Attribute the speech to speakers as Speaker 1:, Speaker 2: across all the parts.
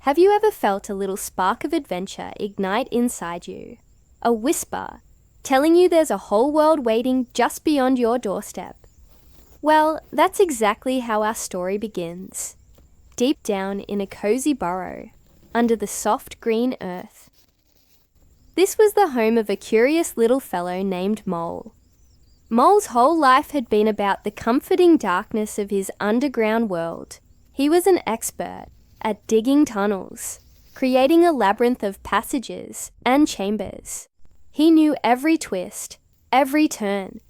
Speaker 1: Have you ever felt a little spark of adventure ignite inside you? A whisper, telling you there's a whole world waiting just beyond your doorstep? Well, that's exactly how our story begins. Deep down in a cozy burrow, under the soft green earth. This was the home of a curious little fellow named Mole. Mole's whole life had been about the comforting darkness of his underground world. He was an expert at digging tunnels, creating a labyrinth of passages and chambers. He knew every twist, every turn,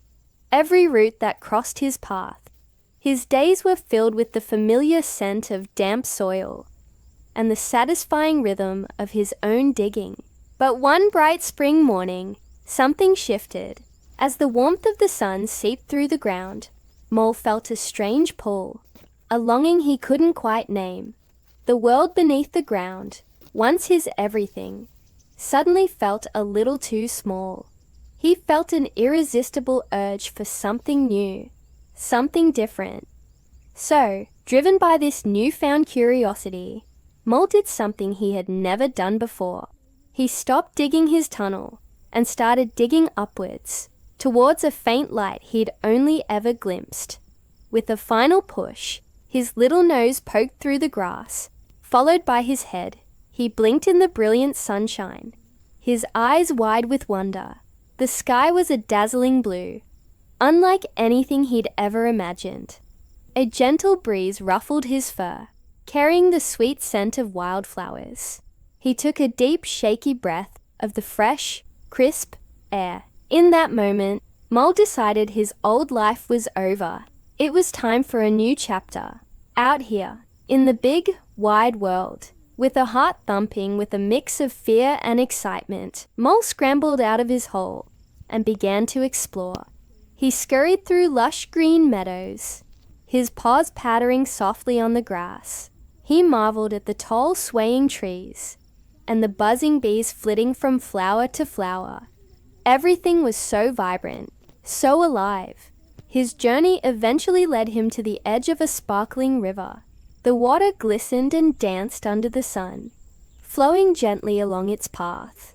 Speaker 1: every route that crossed his path. His days were filled with the familiar scent of damp soil and the satisfying rhythm of his own digging. But one bright spring morning, something shifted. As the warmth of the sun seeped through the ground, Mole felt a strange pull, a longing he couldn't quite name. The world beneath the ground, once his everything, suddenly felt a little too small. He felt an irresistible urge for something new, something different. So, driven by this newfound curiosity, Mole did something he had never done before. He stopped digging his tunnel and started digging upwards, towards a faint light he'd only ever glimpsed. With a final push, his little nose poked through the grass. Followed by his head, he blinked in the brilliant sunshine, his eyes wide with wonder. The sky was a dazzling blue, unlike anything he'd ever imagined. A gentle breeze ruffled his fur, carrying the sweet scent of wildflowers. He took a deep, shaky breath of the fresh, crisp air. In that moment, Mole decided his old life was over. It was time for a new chapter. Out here, in the big, wide world. With a heart thumping with a mix of fear and excitement, Mole scrambled out of his hole and began to explore. He scurried through lush green meadows, his paws pattering softly on the grass. He marveled at the tall, swaying trees and the buzzing bees flitting from flower to flower. Everything was so vibrant, so alive. His journey eventually led him to the edge of a sparkling river. The water glistened and danced under the sun, flowing gently along its path.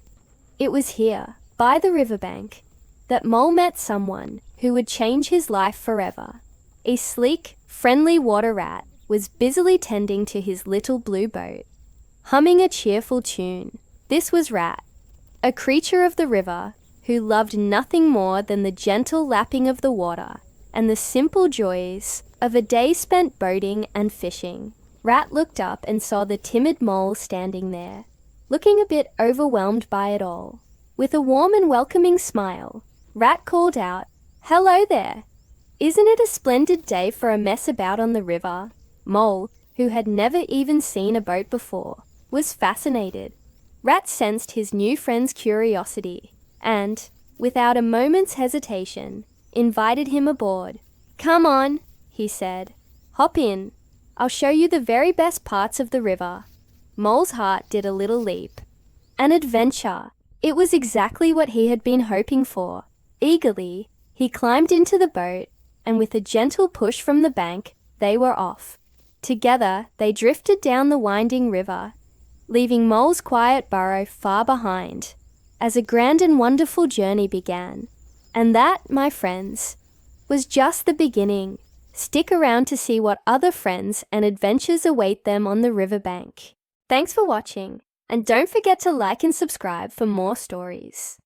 Speaker 1: It was here, by the riverbank, that Mole met someone who would change his life forever. A sleek, friendly water rat was busily tending to his little blue boat, humming a cheerful tune. This was Rat, a creature of the river who loved nothing more than the gentle lapping of the water and the simple joys of a day spent boating and fishing. Rat looked up and saw the timid Mole standing there, looking a bit overwhelmed by it all. With a warm and welcoming smile, Rat called out, "Hello there! Isn't it a splendid day for a mess about on the river?" Mole, who had never even seen a boat before, was fascinated. Rat sensed his new friend's curiosity and, without a moment's hesitation, invited him aboard. "Come on," he said. "Hop in. I'll show you the very best parts of the river." Mole's heart did a little leap. An adventure! It was exactly what he had been hoping for. Eagerly, he climbed into the boat, and with a gentle push from the bank, they were off. Together, they drifted down the winding river, leaving Mole's quiet burrow far behind, as a grand and wonderful journey began. And that, my friends, was just the beginning. Stick around to see what other friends and adventures await them on the riverbank. Thanks for watching, and don't forget to like and subscribe for more stories.